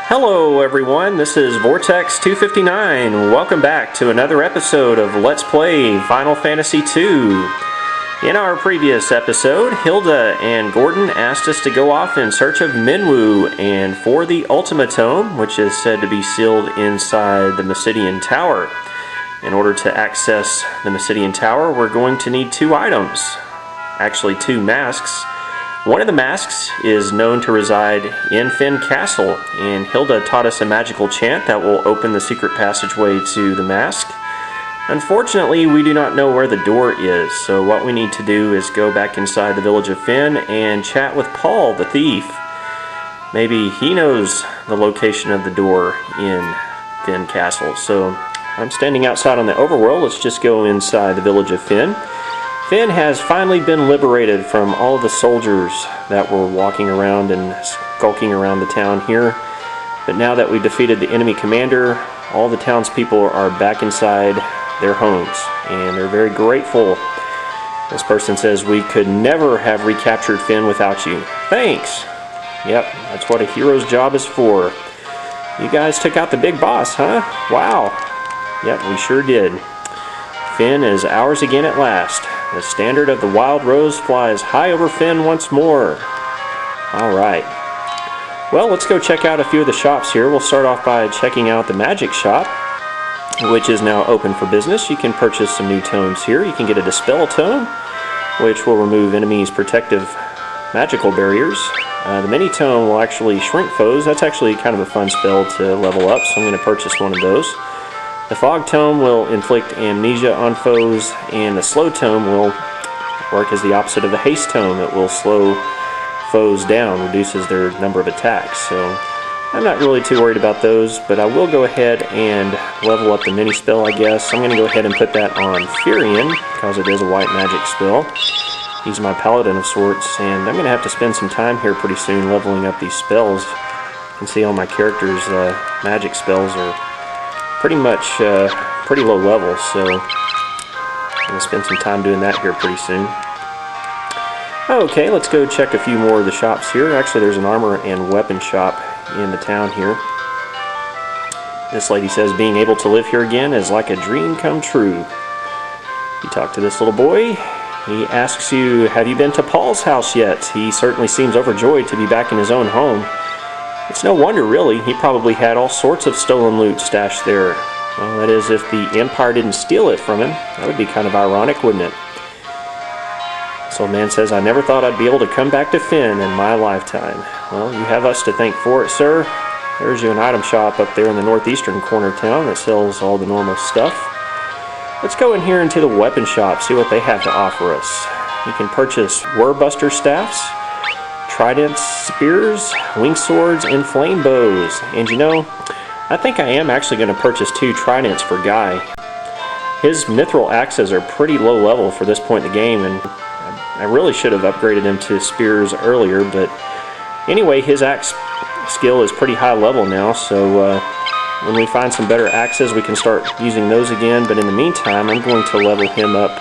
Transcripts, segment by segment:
Hello everyone, this is Vortex 259. Welcome back to another episode of Let's Play Final Fantasy II. In our previous episode, Hilda and Gordon asked us to go off in search of Minwu and for the Ultima Tome, which is said to be sealed inside the Mysidian Tower. In order to access the Mysidian Tower, we're going to need two items. Actually, two masks. One of the masks is known to reside in Fynn Castle, and Hilda taught us a magical chant that will open the secret passageway to the mask. Unfortunately, we do not know where the door is, so what we need to do is go back inside the village of Fynn and chat with Paul, the thief. Maybe he knows the location of the door in Fynn Castle. So I'm standing outside on the overworld. Let's just go inside the village of Fynn. Fynn has finally been liberated from all of the soldiers that were walking around and skulking around the town here. But now that we've defeated the enemy commander, all the townspeople are back inside their homes, and they're very grateful. This person says, "We could never have recaptured Fynn without you." Thanks! Yep, that's what a hero's job is for. You guys took out the big boss, huh? Wow! Yep, we sure did. Fynn is ours again at last. The standard of the Wild Rose flies high over Fynn once more. Alright. Well, let's go check out a few of the shops here. We'll start off by checking out the magic shop, which is now open for business. You can purchase some new tomes here. You can get a Dispel tome, which will remove enemies' protective magical barriers. The mini tome will actually shrink foes. That's actually kind of a fun spell to level up, so I'm going to purchase one of those. The Fog tome will inflict amnesia on foes, and the Slow tome will work as the opposite of the Haste tome. It will slow foes down, reduces their number of attacks. So I'm not really too worried about those, but I will go ahead and level up the mini spell, I guess. I'm going to go ahead and put that on Furion, because it is a white magic spell. He's my paladin of sorts, and I'm going to have to spend some time here pretty soon leveling up these spells. You can see all my characters' magic spells are pretty much pretty low levels, so I'm going to spend some time doing that here pretty soon. Okay, let's go check a few more of the shops here. Actually, there's an armor and weapon shop in the town here. This lady says being able to live here again is like a dream come true. You talk to this little boy. He asks you, have you been to Paul's house yet? He certainly seems overjoyed to be back in his own home. It's no wonder, really. He probably had all sorts of stolen loot stashed there. Well, that is, if the Empire didn't steal it from him. That would be kind of ironic, wouldn't it? This old man says, I never thought I'd be able to come back to Fynn in my lifetime. Well, you have us to thank for it, sir. There's you an item shop up there in the northeastern corner of town that sells all the normal stuff. Let's go in here into the weapon shop, see what they have to offer us. You can purchase Warbuster staffs, tridents, spears, wing swords, and flame bows. And you know, I think I am actually going to purchase two tridents for Guy. His mithril axes are pretty low level for this point in the game, and I really should have upgraded him to spears earlier, but anyway, his axe skill is pretty high level now, so when we find some better axes, we can start using those again. But in the meantime, I'm going to level him up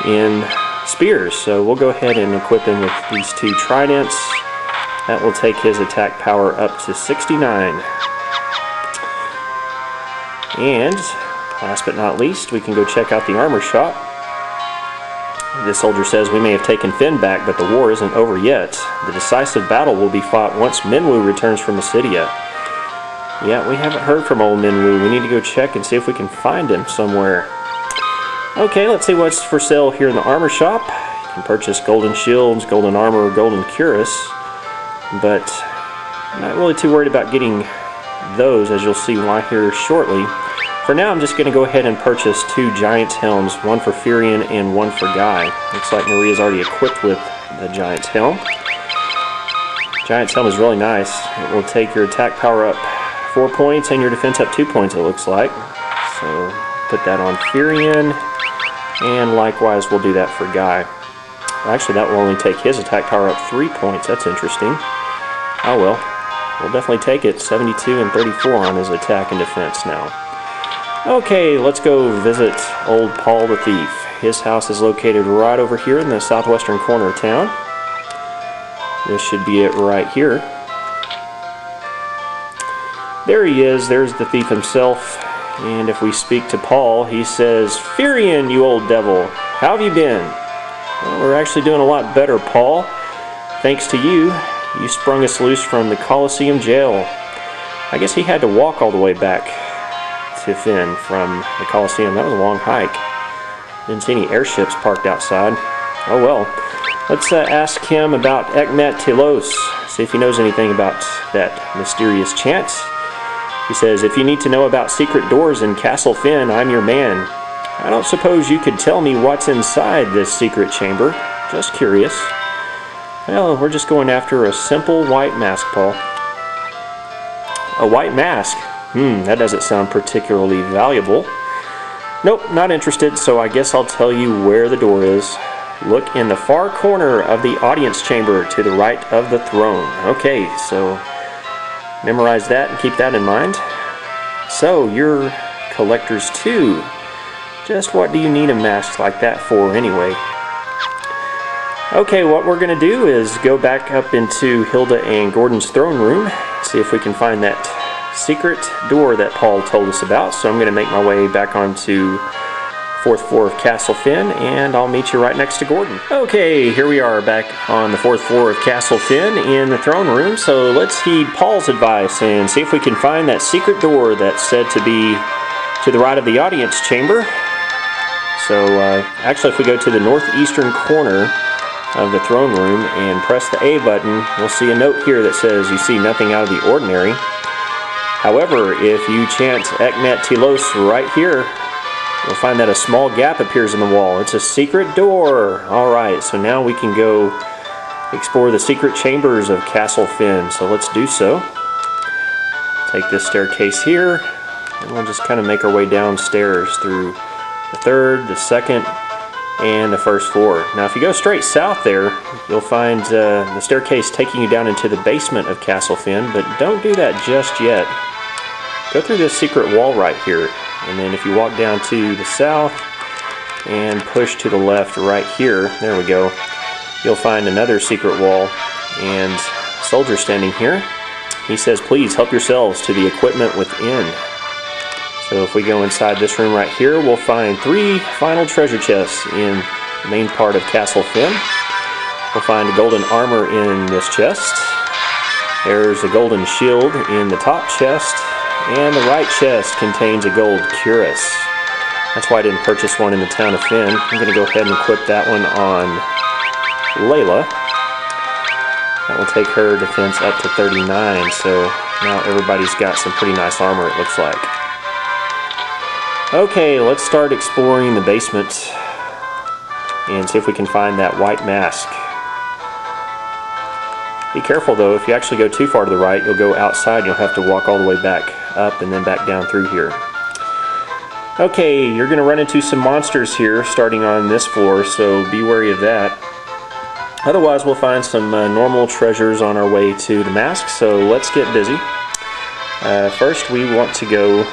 in spears. So we'll go ahead and equip him with these two tridents. That will take his attack power up to 69. And last but not least, we can go check out the armor shop. This soldier says we may have taken Fynn back, but the war isn't over yet. The decisive battle will be fought once Minwu returns from Mysidia. Yeah, we haven't heard from old Minwu. We need to go check and see if we can find him somewhere. Okay, let's see what's for sale here in the armor shop. You can purchase golden shields, golden armor, or golden cuirass, but I'm not really too worried about getting those, as you'll see why here shortly. For now, I'm just going to go ahead and purchase two Giant's Helms, one for Furion and one for Guy. Looks like Maria's already equipped with the Giant's Helm. Giant's Helm is really nice. It will take your attack power up 4 points and your defense up 2 points, it looks like. So put that on Furion, and likewise we'll do that for Guy. Actually, that will only take his attack power up 3 points. That's interesting. Oh well, we'll definitely take it. 72 and 34 on his attack and defense now. Okay, let's go visit old Paul the Thief. His house is located right over here in the southwestern corner of town. This should be it right here. There he is. There's the thief himself. And if we speak to Paul, he says, "Furion, you old devil, how have you been?" Well, we're actually doing a lot better, Paul. Thanks to you, you sprung us loose from the Colosseum jail. I guess he had to walk all the way back to Fynn from the Colosseum. That was a long hike. Didn't see any airships parked outside. Oh well. Let's ask him about Ekmet Telos. See if he knows anything about that mysterious chant. He says, "If you need to know about secret doors in Castle Fynn, I'm your man. I don't suppose you could tell me what's inside this secret chamber. Just curious." Well, we're just going after a simple white mask, Paul. A white mask? That doesn't sound particularly valuable. Nope, not interested, so I guess I'll tell you where the door is. Look in the far corner of the audience chamber to the right of the throne. Okay, so memorize that and keep that in mind. So, you're collectors too. Just what do you need a mask like that for anyway? Okay, what we're going to do is go back up into Hilda and Gordon's throne room, see if we can find that secret door that Paul told us about. So I'm going to make my way back onto 4th floor of Castle Fynn, and I'll meet you right next to Gordon. Okay, here we are back on the 4th floor of Castle Fynn in the throne room. So let's heed Paul's advice and see if we can find that secret door that's said to be to the right of the audience chamber. So actually, if we go to the northeastern corner of the throne room and press the A button, we'll see a note here that says you see nothing out of the ordinary. However, if you chant Ekmet Telos right here, you'll find that a small gap appears in the wall. It's a secret door. Alright, so now we can go explore the secret chambers of Castle Fynn. So let's do so. Take this staircase here, and we'll just kind of make our way downstairs through the 3rd, the 2nd, and the 1st floor. Now if you go straight south there, you'll find the staircase taking you down into the basement of Castle Fynn, but don't do that just yet. Go through this secret wall right here, and then if you walk down to the south and push to the left right here, there we go, you'll find another secret wall and a soldier standing here. He says, "Please help yourselves to the equipment within." So if we go inside this room right here, we'll find 3 final treasure chests in the main part of Castle Fynn. We'll find a golden armor in this chest. There's a golden shield in the top chest, and the right chest contains a gold cuirass. That's why I didn't purchase one in the town of Fynn. I'm going to go ahead and equip that one on Layla. That will take her defense up to 39, so now everybody's got some pretty nice armor, it looks like. Okay, let's start exploring the basement and see if we can find that white mask. Be careful though, if you actually go too far to the right, you'll go outside, you'll have to walk all the way back up and then back down through here. Okay, you're going to run into some monsters here starting on this floor, so be wary of that. Otherwise, we'll find some normal treasures on our way to the mask, so let's get busy. First, we want to go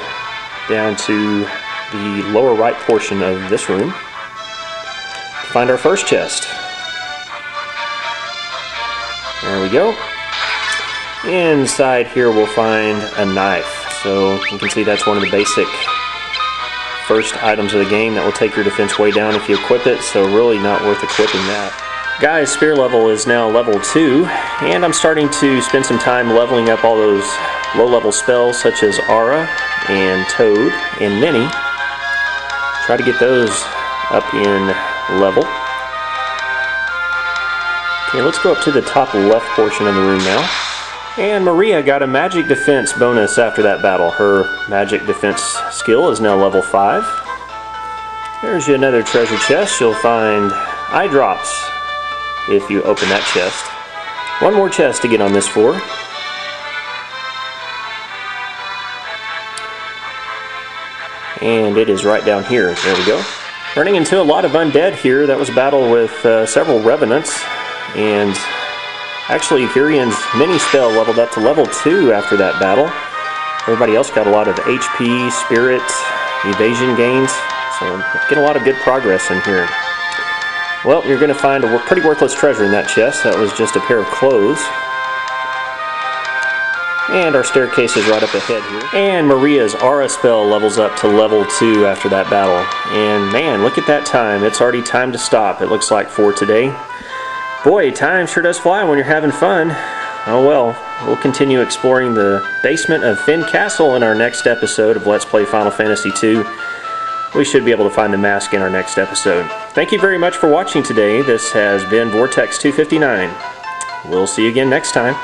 down to the lower right portion of this room to find our first chest. There we go. Inside here we'll find a knife. So you can see that's one of the basic first items of the game that will take your defense way down if you equip it, so really not worth equipping that. Guy's spear level is now level 2, and I'm starting to spend some time leveling up all those low-level spells such as Aura and Toad and Mini. Try to get those up in level. Okay, let's go up to the top left portion of the room now. And Maria got a magic defense bonus after that battle. Her magic defense skill is now level 5. There's another treasure chest. You'll find eye drops if you open that chest. One more chest to get on this floor. And it is right down here. There we go. Running into a lot of undead here. That was a battle with several revenants. And actually, Furion's mini spell leveled up to level 2 after that battle. Everybody else got a lot of HP, spirit, evasion gains. So get a lot of good progress in here. Well, you're going to find a pretty worthless treasure in that chest. That was just a pair of clothes. And our staircase is right up ahead here. And Maria's aura spell levels up to level 2 after that battle. And man, look at that time. It's already time to stop, it looks like, for today. Boy, time sure does fly when you're having fun. Oh well, we'll continue exploring the basement of Fynn Castle in our next episode of Let's Play Final Fantasy II. We should be able to find the mask in our next episode. Thank you very much for watching today. This has been Vortex 259. We'll see you again next time.